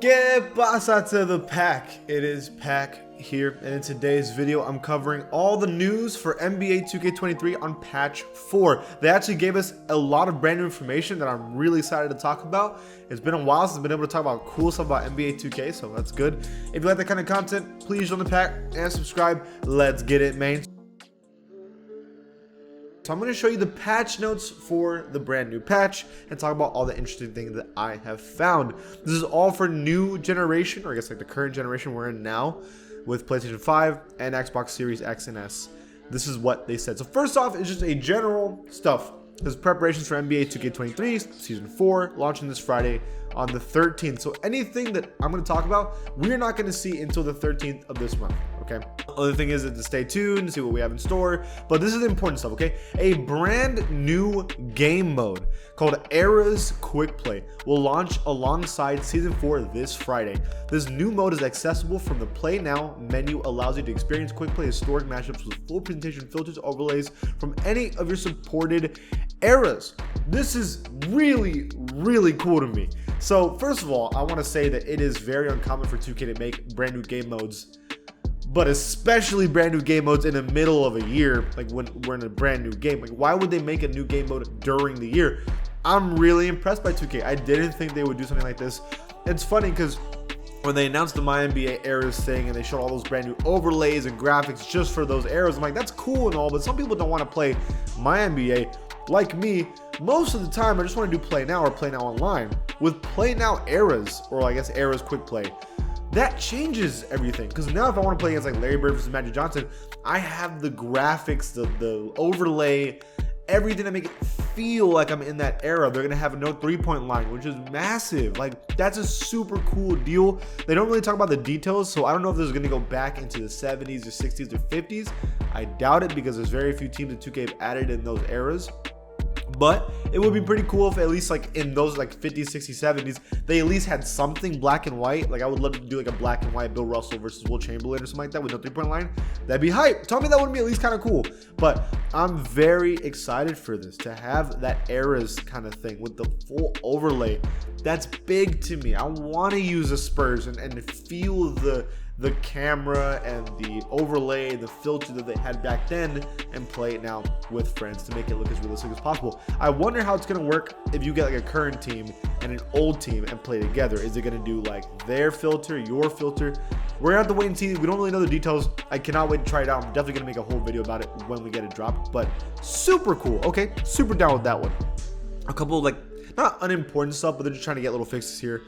¿Qué pasa to the pack? It is Pack here, and in today's video, I'm covering all the news for NBA 2K23 on patch 4. They actually gave us a lot of brand new information that I'm really excited to talk about. It's been a while since I've been able to talk about cool stuff about NBA 2K, so that's good. If you like that kind of content, please join the pack and subscribe. Let's get it, man. So I'm going to show you the patch notes for the brand new patch and talk about all the interesting things that I have found. This is all for new generation, or I guess like the current generation we're in now with PlayStation 5 and Xbox Series X and S. This is what they said. So first off, it's just a general stuff. There's preparations for NBA 2K23 Season 4 launching this Friday on the 13th. So anything that I'm going to talk about, we're not going to see until the 13th of this month, okay? Other thing is to stay tuned, see what we have in store. But this is the important stuff, okay? A brand new game mode called Eras Quick Play will launch alongside Season 4 this Friday. This new mode is accessible from the Play Now menu, allows you to experience quick play historic matchups with full presentation filters, overlays from any of your supported eras. This is really, really cool to me. So first of all, I want to say that it is very uncommon for 2K to make brand new game modes, but especially brand new game modes in the middle of a year, like when we're in a brand new game. Like, why would they make a new game mode during the year? I'm really impressed by 2K. I didn't think they would do something like this. It's funny because when they announced the WNBA eras thing and they showed all those brand new overlays and graphics just for those eras, I'm like, that's cool and all, but some people don't want to play WNBA. Like me, most of the time I just want to do Play Now or Play Now Online. With Play Now eras, or I guess eras quick play, that changes everything. Because now if I want to play against like Larry Bird versus Magic Johnson, I have the graphics, the overlay, everything to make it feel like I'm in that era. They're gonna have no 3-point line, which is massive. Like, that's a super cool deal. They don't really talk about the details, so I don't know if this is gonna go back into the 70s or 60s or 50s. I doubt it, because there's very few teams that 2K have added in those eras. But it would be pretty cool if at least like in those like 50s, 60s, 70s, they at least had something black and white. Like, I would love to do like a black and white Bill Russell versus Will Chamberlain or something like that with no 3-point line. That'd be hype. Tell me that would be at least kind of cool. But I'm very excited for this, to have that eras kind of thing with the full overlay. That's big to me. I want to use the Spurs and feel the camera and the overlay, the filter that they had back then, and play it now with friends to make it look as realistic as possible. I wonder how it's going to work if you get like a current team and an old team and play together. Is it going to do like their filter, your filter? We're going to have to wait and see. We don't really know the details. I cannot wait to try it out. I'm definitely going to make a whole video about it when we get it dropped, but super cool. Okay, super down with that one. A couple of like, not unimportant stuff, but they're just trying to get little fixes here.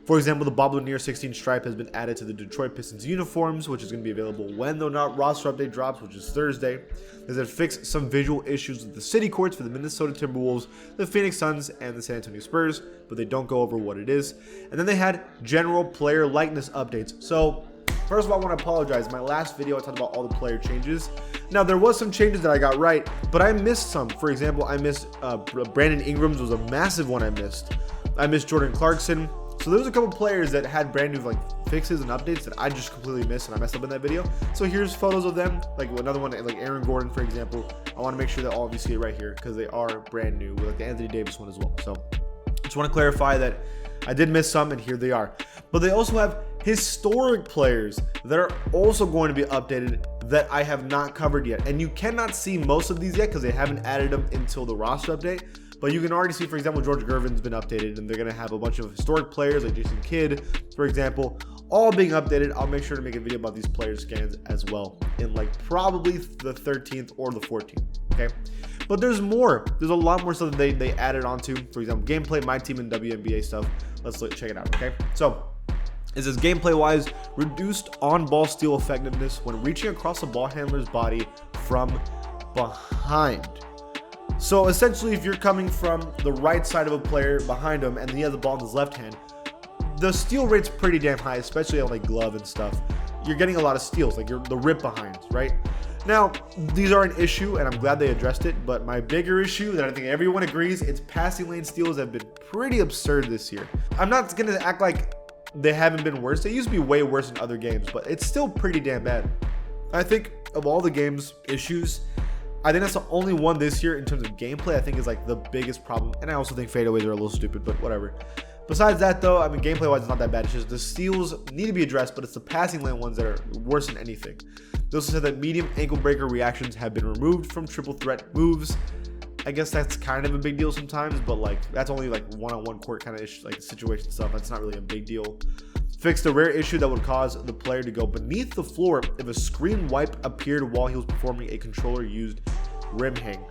For example, the Bob Lanier 16 stripe has been added to the Detroit Pistons uniforms, which is going to be available when the roster update drops, which is Thursday. There's a fix some visual issues with the city courts for the Minnesota Timberwolves, the Phoenix Suns, and the San Antonio Spurs, but they don't go over what it is. And then they had general player likeness updates. So first of all, I want to apologize. My last video, I talked about all the player changes. Now, there was some changes that I got right, but I missed some. For example, I missed Brandon Ingram's was a massive one I missed. I missed Jordan Clarkson. So there was a couple players that had brand new like fixes and updates that I just completely missed and I messed up in that video. So here's photos of them. Like another one, like Aaron Gordon, for example. I want to make sure that all of you see it right here because they are brand new, with like the Anthony Davis one as well. So just want to clarify that I did miss some, and here they are. But they also have historic players that are also going to be updated that I have not covered yet. And you cannot see most of these yet because they haven't added them until the roster update. But you can already see, for example, George Gervin's been updated, and they're going to have a bunch of historic players like Jason Kidd, for example, all being updated. I'll make sure to make a video about these player scans as well in like probably the 13th or the 14th, okay? But there's more. There's a lot more stuff that they added onto. For example, gameplay, my team, and WNBA stuff. Let's check it out, okay? So it says gameplay-wise, reduced on-ball steal effectiveness when reaching across a ball handler's body from behind. So essentially, if you're coming from the right side of a player behind him and he has the ball in his left hand, the steal rate's pretty damn high, especially on like glove and stuff. You're getting a lot of steals, like the rip behind, right? Now, these are an issue, and I'm glad they addressed it, but my bigger issue that I think everyone agrees, it's passing lane steals have been pretty absurd this year. I'm not going to act like they haven't been worse. They used to be way worse in other games, but it's still pretty damn bad. I think of all the game's issues, I think that's the only one this year in terms of gameplay I think is like the biggest problem. And I also think fadeaways are a little stupid, but whatever. Besides that, though, I mean, gameplay-wise, it's not that bad. It's just the steals need to be addressed, but it's the passing lane ones that are worse than anything. They also said that medium ankle breaker reactions have been removed from triple threat moves. I guess that's kind of a big deal sometimes, but like that's only like one-on-one court kind of issue, like situation stuff. That's not really a big deal. Fixed a rare issue that would cause the player to go beneath the floor if a screen wipe appeared while he was performing a controller-used rim hang.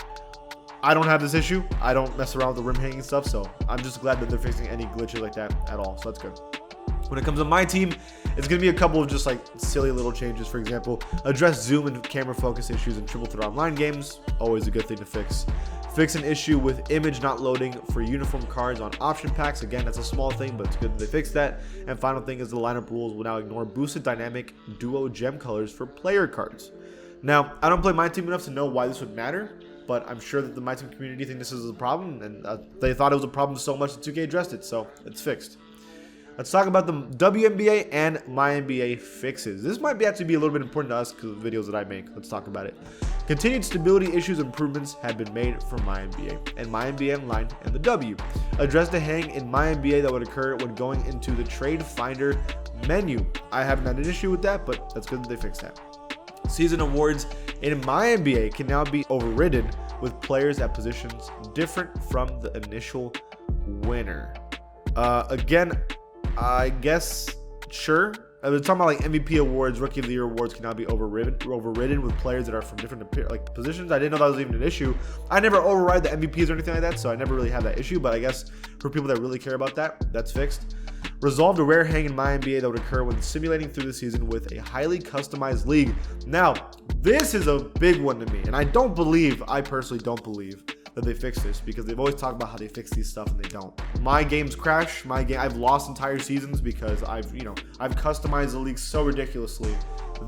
I don't have this issue. I don't mess around with the rim hanging stuff, so I'm just glad that they're fixing any glitches like that at all, so that's good. When it comes to my team, it's going to be a couple of just like silly little changes. For example, address zoom and camera focus issues in triple threat online games. Always a good thing to fix. Fix an issue with image not loading for uniform cards on option packs. Again, that's a small thing, but it's good that they fixed that. And final thing is the lineup rules will now ignore boosted dynamic duo gem colors for player cards. Now, I don't play my team enough to know why this would matter, but I'm sure that the my team community think this is a problem, and they thought it was a problem so much that 2K addressed it, so it's fixed. Let's talk about the WNBA and MyNBA fixes. This might actually be a little bit important to us because of the videos that I make. Let's talk about it. Continued stability issues improvements have been made for MyNBA and MyNBA Online and the W. Address the hang in MyNBA that would occur when going into the trade finder menu. I haven't had an issue with that, but that's good that they fixed that. Season awards in MyNBA can now be overridden with players at positions different from the initial winner. Again, I guess, sure. They're talking about like MVP awards, Rookie of the Year awards can now be overridden with players that are from different positions. I didn't know that was even an issue. I never override the MVPs or anything like that, so I never really have that issue. But I guess for people that really care about that, that's fixed. Resolved a rare hang in MyNBA that would occur when simulating through the season with a highly customized league. Now, this is a big one to me, and I personally don't believe that they fix this, because they've always talked about how they fix these stuff and they don't. My games crash. I've lost entire seasons because I've customized the league so ridiculously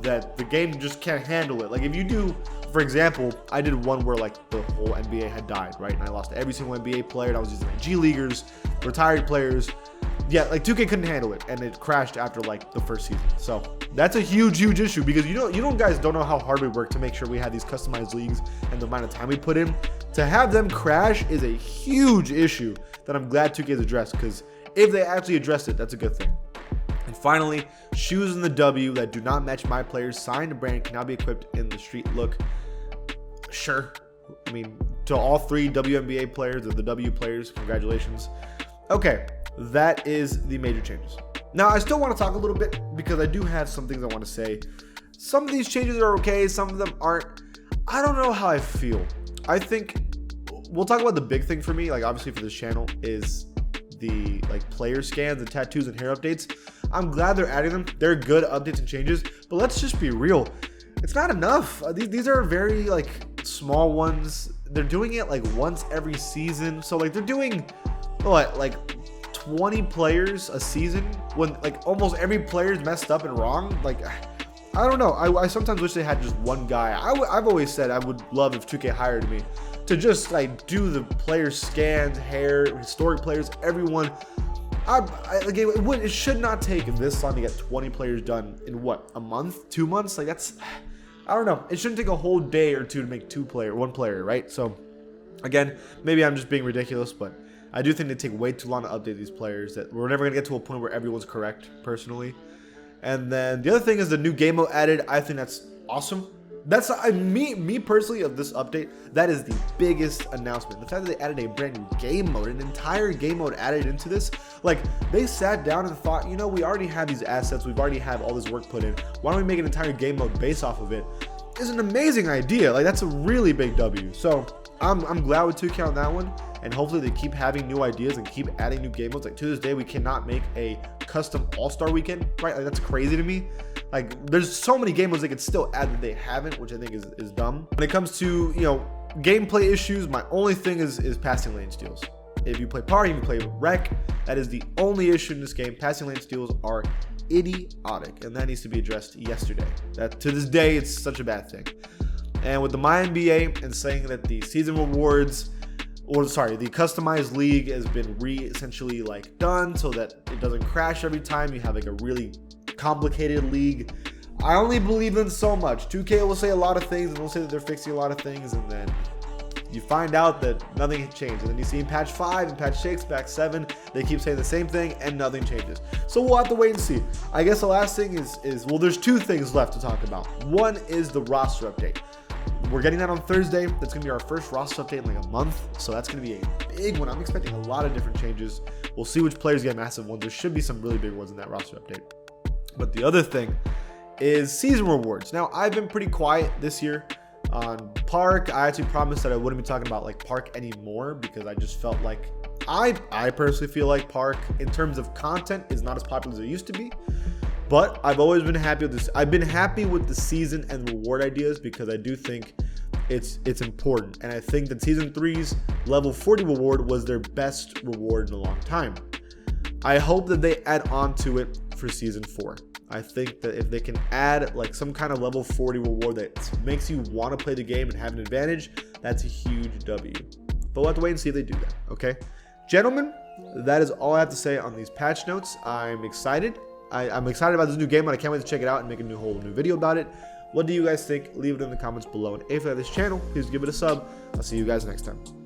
that the game just can't handle it. Like if you do, for example, I did one where like the whole NBA had died, right? And I lost every single NBA player, and I was using my G Leaguers, retired players. Yeah, like 2K couldn't handle it, and it crashed after like the first season. So that's a huge issue, because you guys don't know how hard we work to make sure we have these customized leagues and the amount of time we put in. To have them crash is a huge issue that I'm glad 2K has addressed, because if they actually addressed it, that's a good thing. And finally, shoes in the W that do not match my players' signed brand can now be equipped in the street look. Sure. I mean, to all three WNBA players or the W players, congratulations. Okay, that is the major changes. Now, I still want to talk a little bit because I do have some things I want to say. Some of these changes are okay, some of them aren't. I don't know how I feel. I think we'll talk about the big thing for me, like obviously for this channel, is the like player scans and tattoos and hair updates. I'm glad they're adding them. They're good updates and changes, but let's just be real. It's not enough. These are very like small ones. They're doing it like once every season. So like they're doing what, like 20 players a season when like almost every player is messed up and wrong. Like I don't know. I sometimes wish they had just one guy. I've always said I would love if 2K hired me to just like do the player scans, hair, historic players, everyone. It should not take this long to get 20 players done in what, a month, 2 months? Like that's, I don't know. It shouldn't take a whole day or two to make one player, right? So again, maybe I'm just being ridiculous, but I do think they take way too long to update these players that we're never gonna get to a point where everyone's correct, personally. And then the other thing is the new game mode added. I think that's awesome. That's me personally, of this update, that is the biggest announcement. The fact that they added a brand new game mode, an entire game mode added into this. Like they sat down and thought, you know, we already have these assets, we've already have all this work put in. Why don't we make an entire game mode based off of it? It's an amazing idea. Like that's a really big W. So I'm glad with 2K on that one, and hopefully they keep having new ideas and keep adding new game modes. Like to this day, we cannot make a custom all-star weekend, right? Like that's crazy to me. Like there's so many game modes they could still add that they haven't, which I think is dumb. When it comes to, you know, gameplay issues, my only thing is passing lane steals. If you play party, if you play rec, that is the only issue in this game. Passing lane steals are idiotic, and that needs to be addressed yesterday. That to this day, it's such a bad thing. And with the MyNBA and saying that the season rewards, or sorry, the customized league has been essentially like done so that it doesn't crash every time you have like a really complicated league. I only believe them so much. 2K will say a lot of things and they'll say that they're fixing a lot of things, and then you find out that nothing had changed. And then you see in patch 5 and patch 6, patch 7, they keep saying the same thing and nothing changes. So we'll have to wait and see. I guess the last thing is well, there's 2 things left to talk about. One is the roster update. We're getting that on Thursday. That's going to be our first roster update in like a month. So that's going to be a big one. I'm expecting a lot of different changes. We'll see which players get massive ones. There should be some really big ones in that roster update. But the other thing is season rewards. Now, I've been pretty quiet this year on Park. I actually promised that I wouldn't be talking about like Park anymore because I just felt like I personally feel like Park in terms of content is not as popular as it used to be. But I've always been happy with this. I've been happy with the season and reward ideas because I do think it's important. And I think that season 3's level 40 reward was their best reward in a long time. I hope that they add on to it for season 4. I think that if they can add like some kind of level 40 reward that makes you want to play the game and have an advantage, that's a huge W. But we'll have to wait and see if they do that, okay? Gentlemen, that is all I have to say on these patch notes. I'm excited. I'm excited about this new game, and I can't wait to check it out and make a whole new video about it. What do you guys think? Leave it in the comments below. And if you like this channel, please give it a sub. I'll see you guys next time.